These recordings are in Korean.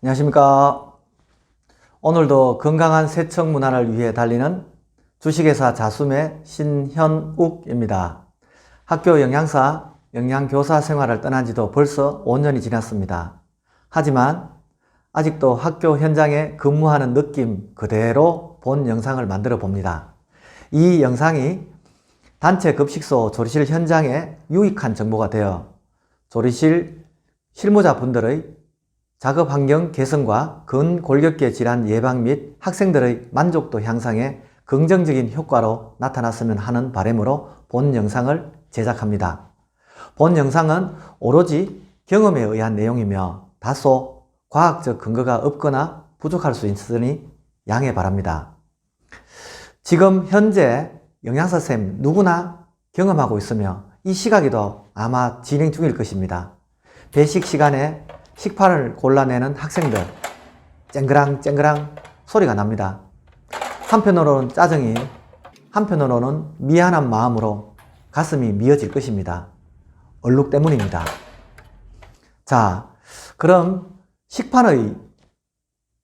안녕하십니까. 오늘도 건강한 세척 문화를 위해 달리는 주식회사 자숨의 신현욱입니다. 학교 영양사, 영양교사 생활을 떠난 지도 벌써 5년이 지났습니다. 하지만 아직도 학교 현장에 근무하는 느낌 그대로 본 영상을 만들어 봅니다. 이 영상이 단체 급식소 조리실 현장에 유익한 정보가 되어 조리실 실무자분들의 작업 환경 개선과 근골격계 질환 예방 및 학생들의 만족도 향상에 긍정적인 효과로 나타났으면 하는 바람으로 본 영상을 제작합니다. 본 영상은 오로지 경험에 의한 내용이며 다소 과학적 근거가 없거나 부족할 수 있으니 양해 바랍니다. 지금 현재 영양사쌤 누구나 경험하고 있으며 이 시각에도 아마 진행 중일 것입니다. 배식 시간에 식판을 골라내는 학생들 쨍그랑 소리가 납니다. 한편으로는 짜증이, 한편으로는 미안한 마음으로 가슴이 미어질 것입니다. 얼룩 때문입니다. 자, 그럼 식판의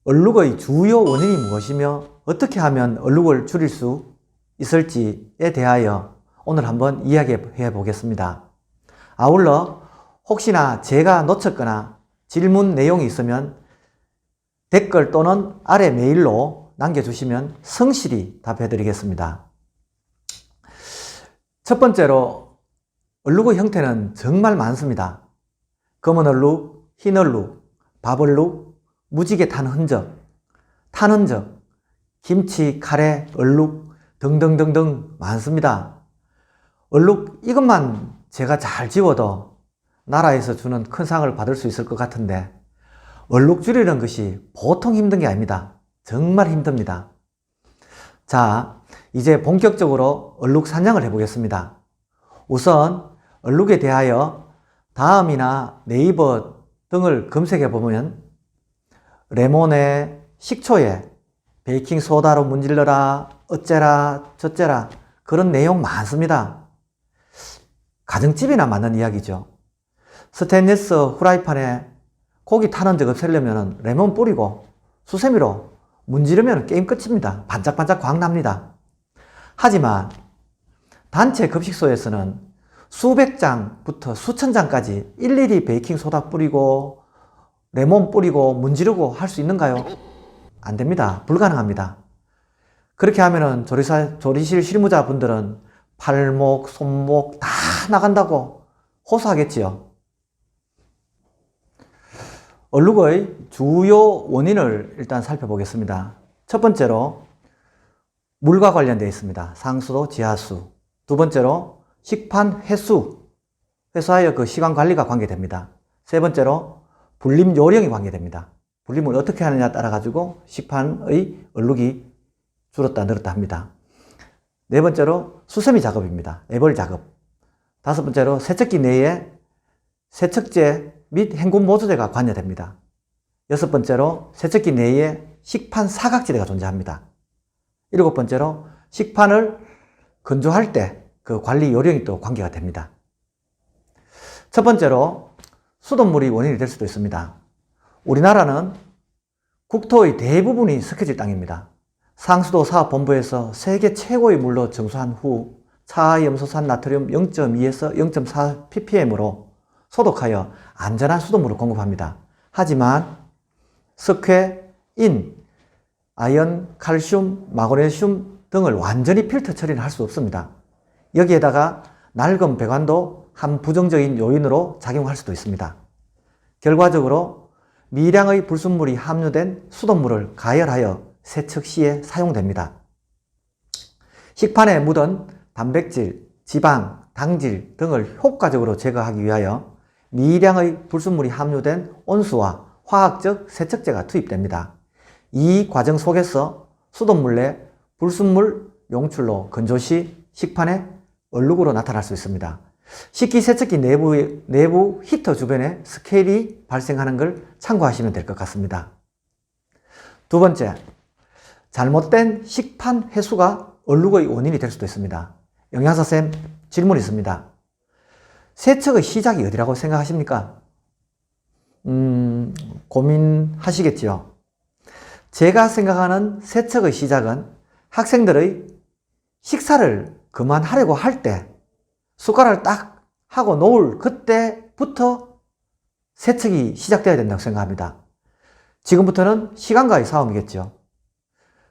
얼룩의 주요 원인이 무엇이며 어떻게 하면 얼룩을 줄일 수 있을지에 대하여 오늘 한번 이야기해 보겠습니다. 아울러 혹시나 제가 놓쳤거나 질문 내용이 있으면 댓글 또는 아래 메일로 남겨주시면 성실히 답해 드리겠습니다. 첫 번째로 얼룩의 형태는 정말 많습니다. 검은 얼룩, 흰 얼룩, 밥얼룩, 무지개 탄 흔적, 김치, 카레, 얼룩 등등등등 많습니다. 얼룩 이것만 제가 잘 지워도 나라에서 주는 큰 상을 받을 수 있을 것 같은데 얼룩 줄이는 것이 보통 힘든 게 아닙니다. 정말 힘듭니다. 자, 이제 본격적으로 얼룩 산양을 해보겠습니다. 우선 얼룩에 대하여 다음이나 네이버 등을 검색해 보면 레몬에 식초에 베이킹소다로 문질러라 어째라 저째라 그런 내용 많습니다. 가정집이나 맞는 이야기죠. 스테인리스 후라이팬에 고기 타는 적 없애려면 레몬 뿌리고 수세미로 문지르면 게임 끝입니다. 반짝반짝 광 납니다. 하지만 단체 급식소에서는 수백 장부터 수천 장까지 일일이 베이킹소다 뿌리고 레몬 뿌리고 문지르고 할 수 있는가요? 안 됩니다. 불가능합니다. 그렇게 하면은 조리실 실무자분들은 팔목, 손목 다 나간다고 호소하겠지요. 얼룩의 주요 원인을 일단 살펴보겠습니다. 첫 번째로 물과 관련되어 있습니다. 상수도, 지하수. 두 번째로 식판 회수하여 그 시간 관리가 관계됩니다. 세 번째로 불림 요령이 관계됩니다. 불림을 어떻게 하느냐에 따라 가지고 식판의 얼룩이 줄었다 늘었다 합니다. 네 번째로 수세미 작업입니다. 애벌 작업. 다섯 번째로 세척기 내에 세척제 및 헹굼 모조제가 관여됩니다. 여섯 번째로 세척기 내에 식판 사각지대가 존재합니다. 일곱 번째로 식판을 건조할 때 그 관리 요령이 또 관계가 됩니다. 첫 번째로 수돗물이 원인이 될 수도 있습니다. 우리나라는 국토의 대부분이 석회질 땅입니다. 상수도 사업본부에서 세계 최고의 물로 정수한 후 차염소산 나트륨 0.2에서 0.4 ppm으로 소독하여 안전한 수돗물을 공급합니다. 하지만 석회, 인, 아연, 칼슘, 마그네슘 등을 완전히 필터 처리는 할 수 없습니다. 여기에다가 낡은 배관도 한 부정적인 요인으로 작용할 수도 있습니다. 결과적으로 미량의 불순물이 함유된 수돗물을 가열하여 세척 시에 사용됩니다. 식판에 묻은 단백질, 지방, 당질 등을 효과적으로 제거하기 위하여 미량의 불순물이 함유된 온수와 화학적 세척제가 투입됩니다. 이 과정 속에서 수돗물 내 불순물 용출로 건조 시 식판에 얼룩으로 나타날 수 있습니다. 식기세척기 내부 히터 주변에 스케일이 발생하는 걸 참고하시면 될 것 같습니다. 두 번째, 잘못된 식판 회수가 얼룩의 원인이 될 수도 있습니다. 영양사쌤 질문이 있습니다. 세척의 시작이 어디라고 생각하십니까? 고민하시겠지요. 제가 생각하는 세척의 시작은 학생들의 식사를 그만하려고 할 때 숟가락을 딱 하고 놓을 그때부터 세척이 시작되어야 된다고 생각합니다. 지금부터는 시간과의 싸움이겠죠.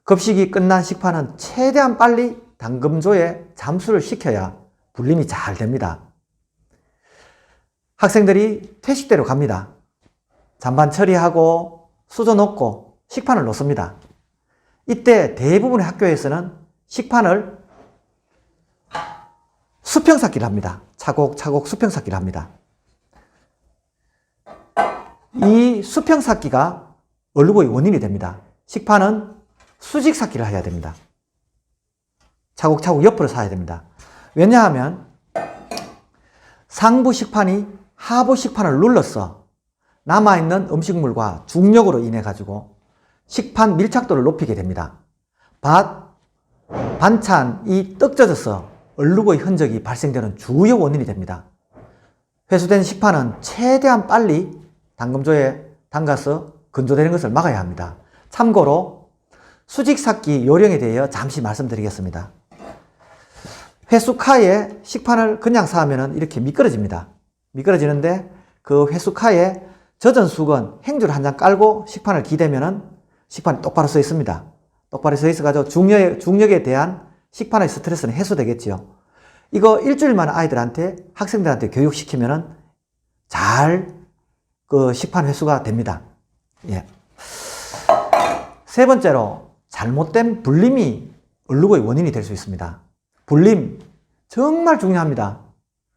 급식이 끝난 식판은 최대한 빨리 담금조에 잠수를 시켜야 분림이 잘 됩니다. 학생들이 퇴식대로 갑니다. 잔반 처리하고 수저 놓고 식판을 놓습니다. 이때 대부분의 학교에서는 식판을 수평쌓기를 합니다. 차곡차곡 수평쌓기를 합니다. 이 수평쌓기가 얼룩의 원인이 됩니다. 식판은 수직쌓기를 해야 됩니다. 차곡차곡 옆으로 쌓아야 됩니다. 왜냐하면 상부 식판이 하부 식판을 눌러서 남아있는 음식물과 중력으로 인해 가지고 식판 밀착도를 높이게 됩니다. 반찬이 떡 젖어서 얼룩의 흔적이 발생되는 주요 원인이 됩니다. 회수된 식판은 최대한 빨리 담금조에 담가서 건조되는 것을 막아야 합니다. 참고로 수직쌓기 요령에 대해 잠시 말씀드리겠습니다. 회수카에 식판을 그냥 쌓으면 이렇게 미끄러집니다. 미끄러지는데 그 회수카에 젖은 수건, 행주를 한 장 깔고 식판을 기대면 식판이 똑바로 서 있습니다. 똑바로 서 있어가지고 중력에 대한 식판의 스트레스는 해소되겠지요. 이거 일주일만 아이들한테, 학생들한테 교육시키면 잘 그 식판 회수가 됩니다. 예. 세 번째로 잘못된 분림이 얼룩의 원인이 될 수 있습니다. 분림 정말 중요합니다.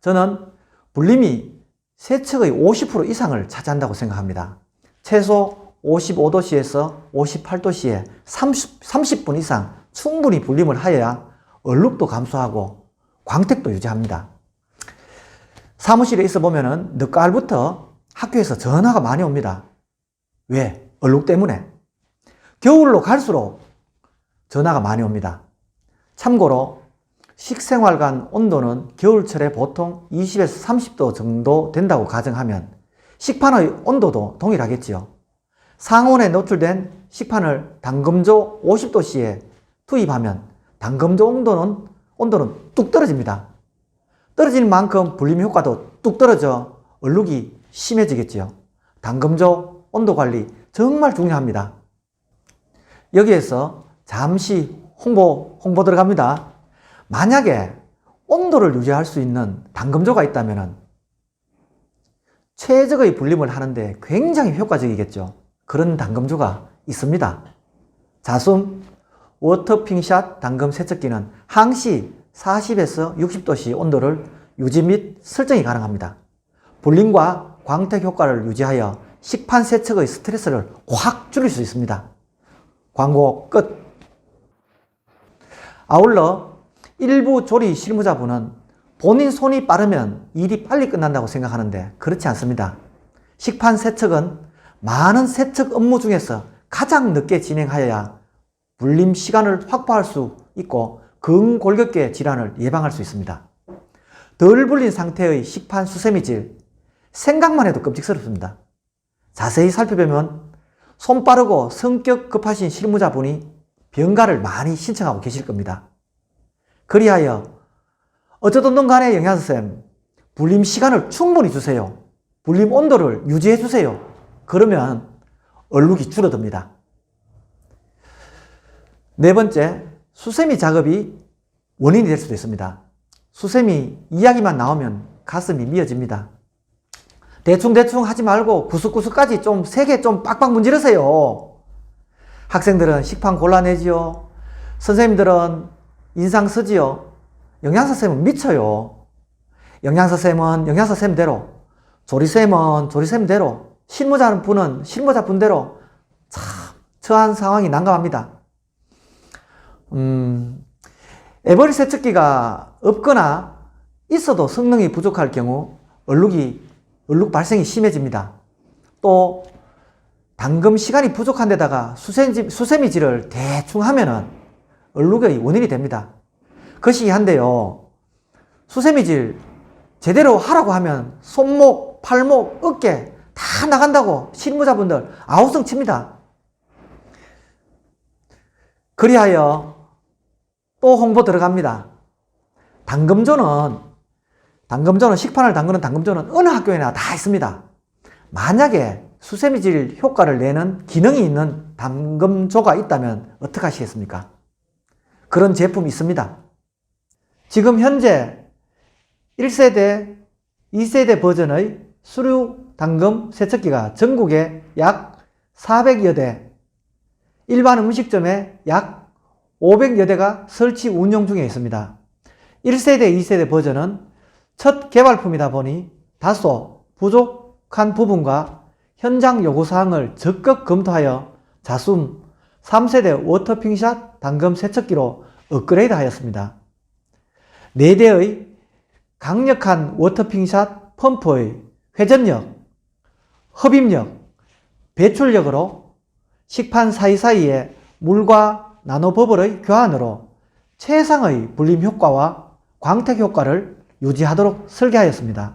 저는 분림이 세척의 50% 이상을 차지한다고 생각합니다. 최소 55도씨에서 58도씨에 30분 이상 충분히 분림을 하여야 얼룩도 감소하고 광택도 유지합니다. 사무실에 있어 보면은 늦가을부터 학교에서 전화가 많이 옵니다. 왜? 얼룩 때문에. 겨울로 갈수록 전화가 많이 옵니다. 참고로 식생활관 온도는 겨울철에 보통 20에서 30도 정도 된다고 가정하면 식판의 온도도 동일하겠지요. 상온에 노출된 식판을 담금조 50도씨에 투입하면 담금조 온도는 뚝 떨어집니다. 떨어지는 만큼 분림 효과도 뚝 떨어져 얼룩이 심해지겠지요. 담금조 온도 관리 정말 중요합니다. 여기에서 잠시 홍보 들어갑니다. 만약에 온도를 유지할 수 있는 담금조가 있다면 최적의 분림을 하는데 굉장히 효과적이겠죠. 그런 담금조가 있습니다. 자숨 워터핑샷 담금 세척기는 항시 40에서 60도씨 온도를 유지 및 설정이 가능합니다. 분림과 광택 효과를 유지하여 식판 세척의 스트레스를 확 줄일 수 있습니다. 광고 끝. 아울러 일부 조리 실무자분은 본인 손이 빠르면 일이 빨리 끝난다고 생각하는데 그렇지 않습니다. 식판 세척은 많은 세척 업무 중에서 가장 늦게 진행하여야 분림 시간을 확보할 수 있고 근골격계 질환을 예방할 수 있습니다. 덜 불린 상태의 식판 수세미질, 생각만 해도 끔찍스럽습니다. 자세히 살펴보면 손 빠르고 성격 급하신 실무자분이 병가를 많이 신청하고 계실 겁니다. 그리하여 어쩌든 간에 영양사쌤, 분림 시간을 충분히 주세요. 분림 온도를 유지해 주세요. 그러면 얼룩이 줄어듭니다. 네 번째, 수세미 작업이 원인이 될 수도 있습니다. 수세미 이야기만 나오면 가슴이 미어집니다. 대충 하지 말고 구석구석까지 좀 세게 좀 빡빡 문지르세요. 학생들은 식판 골라내지요. 선생님들은 인상 쓰지요. 영양사쌤은 미쳐요. 영양사쌤은 영양사쌤대로, 조리쌤은 조리쌤대로, 실무자분은 실무자분대로 참 처한 상황이 난감합니다. 에버리 세척기가 없거나 있어도 성능이 부족할 경우 얼룩 발생이 심해집니다. 또 담금 시간이 부족한 데다가 수세미질을 대충 하면은 얼룩의 원인이 됩니다. 것이기 한데요. 수세미질 제대로 하라고 하면 손목, 팔목, 어깨 다 나간다고 실무자분들 아우성 칩니다. 그리하여 또 홍보 들어갑니다. 당금조는 식판을 담그는 당금조는 어느 학교에나 다 있습니다. 만약에 수세미질 효과를 내는 기능이 있는 당금조가 있다면 어떻게 하시겠습니까? 그런 제품이 있습니다. 지금 현재 1세대, 2세대 버전의 수류 당금 세척기가 전국에 약 400여 대, 일반 음식점에 약 500여 대가 설치 운영 중에 있습니다. 1세대, 2세대 버전은 첫 개발품이다 보니 다소 부족한 부분과 현장 요구사항을 적극 검토하여 자숨 3세대 워터핑샷 당금 세척기로 업그레이드 하였습니다. 4대의 강력한 워터핑샷 펌프의 회전력, 흡입력, 배출력으로 식판 사이사이에 물과 나노버블의 교환으로 최상의 불림 효과와 광택 효과를 유지하도록 설계하였습니다.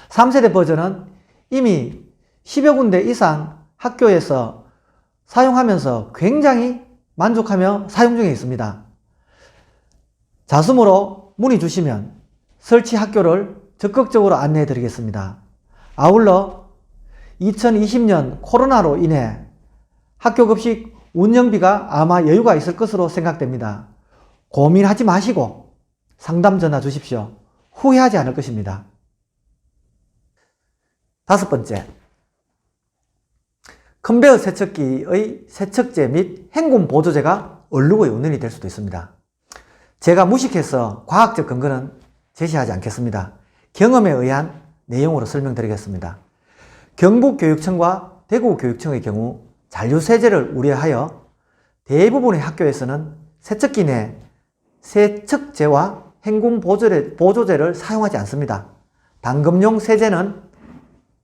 3세대 버전은 이미 10여 군데 이상 학교에서 사용하면서 굉장히 만족하며 사용 중에 있습니다. 자숨으로 문의 주시면 설치 학교를 적극적으로 안내해 드리겠습니다. 아울러 2020년 코로나로 인해 학교 급식 운영비가 아마 여유가 있을 것으로 생각됩니다. 고민하지 마시고 상담 전화 주십시오. 후회하지 않을 것입니다. 5번째, 컨베어 세척기의 세척제 및 헹굼 보조제가 얼룩의 원인이 될 수도 있습니다. 제가 무식해서 과학적 근거는 제시하지 않겠습니다. 경험에 의한 내용으로 설명드리겠습니다. 경북교육청과 대구교육청의 경우 잔류세제를 우려하여 대부분의 학교에서는 세척기 내 세척제와 헹굼 보조제를 사용하지 않습니다. 당금용 세제는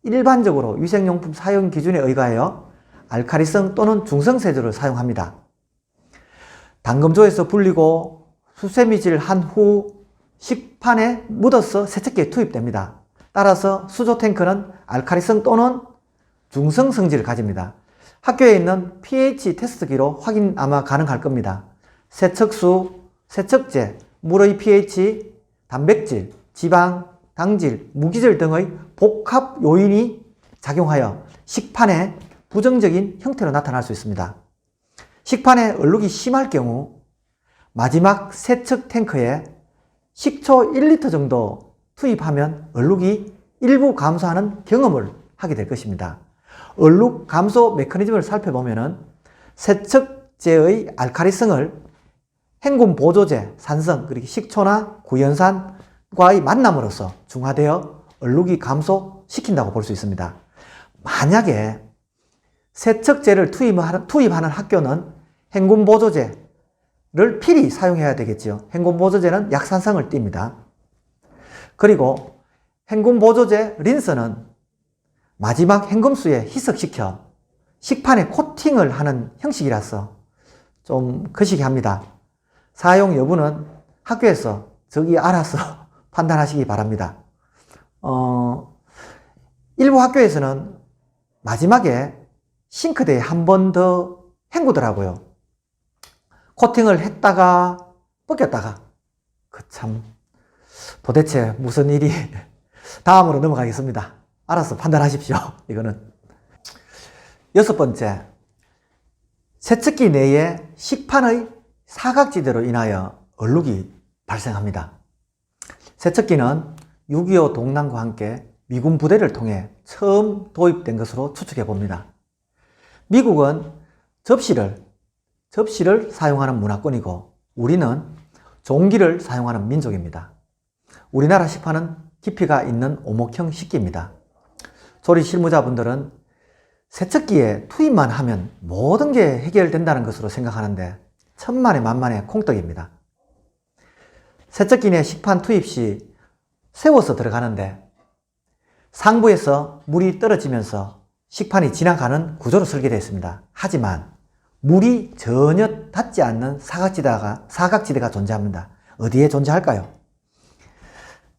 일반적으로 위생용품 사용 기준에 의거하여 알카리성 또는 중성세제를 사용합니다. 당금조에서 불리고 수세미질 한 후 식판에 묻어서 세척기에 투입됩니다. 따라서 수조탱크는 알카리성 또는 중성 성질을 가집니다. 학교에 있는 pH 테스트기로 확인 아마 가능할 겁니다. 세척수, 세척제, 물의 pH, 단백질, 지방, 당질, 무기질 등의 복합 요인이 작용하여 식판에 부정적인 형태로 나타날 수 있습니다. 식판에 얼룩이 심할 경우 마지막 세척 탱크에 식초 1리터 정도 투입하면 얼룩이 일부 감소하는 경험을 하게 될 것입니다. 얼룩 감소 메커니즘을 살펴보면 세척제의 알카리성을 헹굼 보조제, 산성, 그리고 식초나 구연산과의 만남으로써 중화되어 얼룩이 감소시킨다고 볼 수 있습니다. 만약에 세척제를 투입하는 학교는 헹굼 보조제를 필히 사용해야 되겠지요. 헹굼 보조제는 약산성을 띱니다. 그리고 헹굼 보조제 린스는 마지막 헹굼수에 희석시켜 식판에 코팅을 하는 형식이라서 좀 거시기 합니다. 사용 여부는 학교에서 저기 알아서 판단하시기 바랍니다. 일부 학교에서는 마지막에 싱크대에 한 번 더 헹구더라고요. 코팅을 했다가 벗겼다가 참 도대체 무슨 일이 다음으로 넘어가겠습니다. 알아서 판단하십시오. 이거는 6번째, 세척기 내에 식판의 사각지대로 인하여 얼룩이 발생합니다. 세척기는 6.25 동란과 함께 미군 부대를 통해 처음 도입된 것으로 추측해 봅니다. 미국은 접시를 사용하는 문화권이고 우리는 종기를 사용하는 민족입니다. 우리나라 식판은 깊이가 있는 오목형 식기입니다. 조리 실무자분들은 세척기에 투입만 하면 모든 게 해결된다는 것으로 생각하는데 천만에 만만의 콩떡입니다. 세척기 내 식판 투입 시 세워서 들어가는데 상부에서 물이 떨어지면서 식판이 지나가는 구조로 설계되어 있습니다. 하지만 물이 전혀 닿지 않는 사각지대가 존재합니다. 어디에 존재할까요?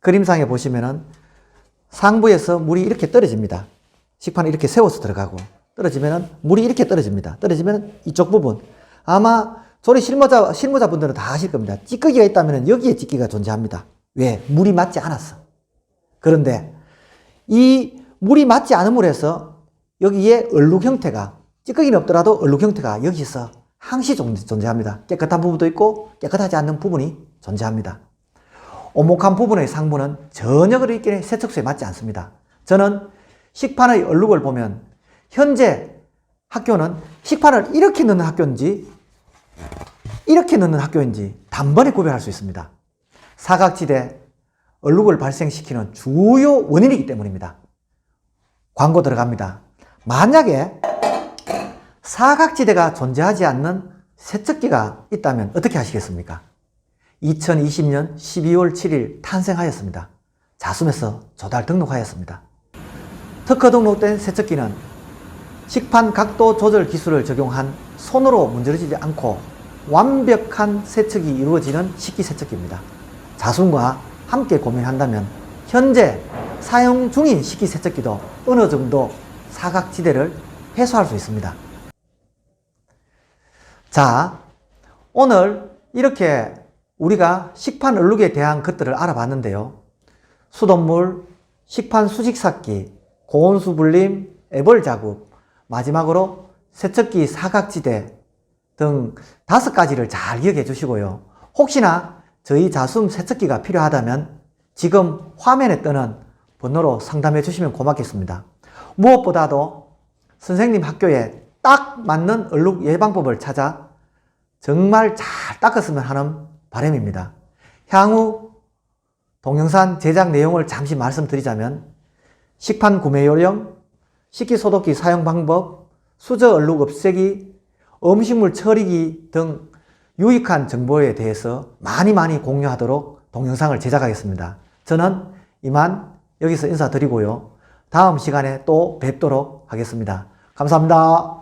그림상에 보시면은 상부에서 물이 이렇게 떨어집니다. 식판을 이렇게 세워서 들어가고 떨어지면 물이 이렇게 떨어집니다. 떨어지면 이쪽 부분 아마 조리 실무자분들은 다 아실 겁니다. 찌꺼기가 있다면 여기에 찌꺼기가 존재합니다. 왜? 물이 맞지 않았어. 그런데 이 물이 맞지 않음으로 해서 여기에 얼룩 형태가 찌꺼기는 없더라도 얼룩 형태가 여기서 항시 존재합니다. 깨끗한 부분도 있고 깨끗하지 않는 부분이 존재합니다. 오목한 부분의 상부는 전혀 그렇게 세척소에 맞지 않습니다. 저는 식판의 얼룩을 보면 현재 학교는 식판을 이렇게 넣는 학교인지 이렇게 넣는 학교인지 단번에 구별할 수 있습니다. 사각지대 얼룩을 발생시키는 주요 원인이기 때문입니다. 광고 들어갑니다. 만약에 사각지대가 존재하지 않는 세척기가 있다면 어떻게 하시겠습니까? 2020년 12월 7일 탄생하였습니다. 자숨에서 조달 등록하였습니다. 특허 등록된 세척기는 식판 각도 조절 기술을 적용한 손으로 문지르지 않고 완벽한 세척이 이루어지는 식기세척기입니다. 자숨과 함께 고민한다면 현재 사용 중인 식기세척기도 어느 정도 사각지대를 해소할 수 있습니다. 자, 오늘 이렇게 우리가 식판 얼룩에 대한 것들을 알아봤는데요. 수돗물, 식판 수직삭기, 고온수 불림, 애벌 자국, 마지막으로 세척기 사각지대 등 5가지를 잘 기억해 주시고요. 혹시나 저희 자숨 세척기가 필요하다면 지금 화면에 뜨는 번호로 상담해 주시면 고맙겠습니다. 무엇보다도 선생님 학교에 딱 맞는 얼룩 예방법을 찾아 정말 잘 닦았으면 하는 바람입니다. 향후 동영상 제작 내용을 잠시 말씀드리자면 식판 구매 요령, 식기소독기 사용 방법, 수저 얼룩 없애기, 음식물 처리기 등 유익한 정보에 대해서 많이 공유하도록 동영상을 제작하겠습니다. 저는 이만 여기서 인사드리고요. 다음 시간에 또 뵙도록 하겠습니다. 감사합니다.